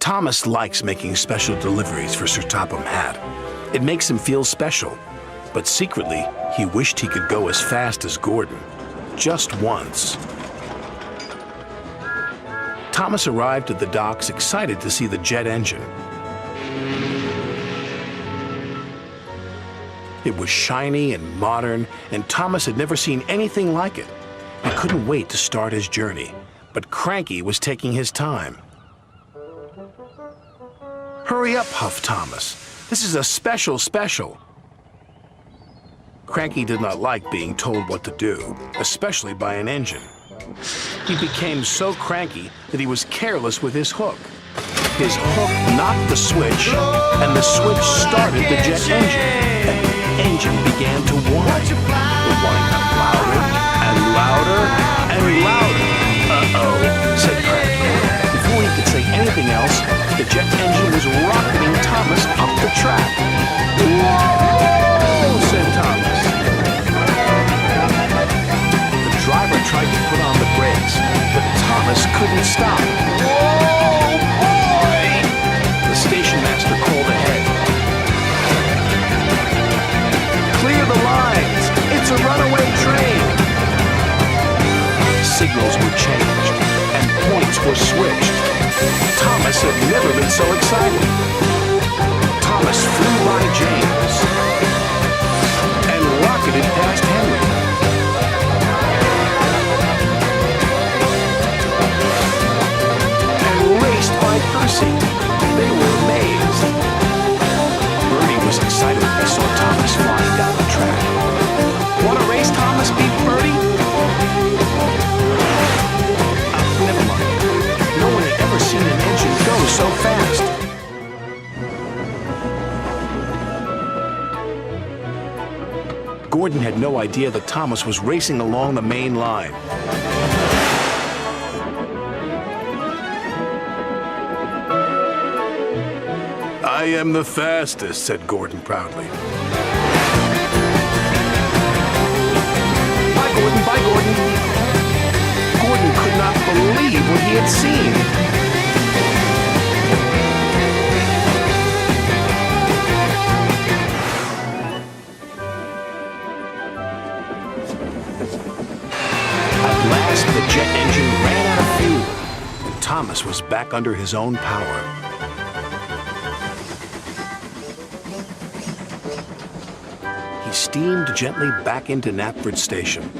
Thomas likes making special deliveries for Sir Topham Hatt. It makes him feel special, but secretly, he wished he could go as fast as Gordon, just once. Thomas arrived at the docks excited to see the jet engine. It was shiny and modern, and Thomas had never seen anything like it. He couldn't wait to start his journey, but Cranky was taking his time. "Hurry up," huffed Thomas. "This is a special. Cranky did not like being told what to do, especially by an engine. He became so cranky that he was careless with his hook. His hook knocked the switch, and the switch started the jet engine, and the engine began to whine. It whined louder and louder and louder. "Uh-oh," said Cranky. Before he could say anything else, the jet engine was rocketing Thomas up the track. "Whoa!" said Thomas. The driver tried to put on the brakes, but Thomas couldn't stop. "Whoa, boy!" The station master called ahead. "Clear the lines! It's a runaway train!" Signals were changed, and points were switched. Thomas had never been so excited. Thomas flew by James and rocketed past Henry. And raced by Percy. They were amazed. Bertie was excited when he saw Thomas flying down the track. "Want to race, Thomas?" beat Bertie. Never mind. No one had ever seen an engine go so fast. Gordon had no idea that Thomas was racing along the main line. "I am the fastest," said Gordon proudly. "Bye, Gordon, bye, Gordon." Gordon could not believe what he had seen. At last, the jet engine ran out of fuel, and Thomas was back under his own power. He steamed gently back into Knapford Station.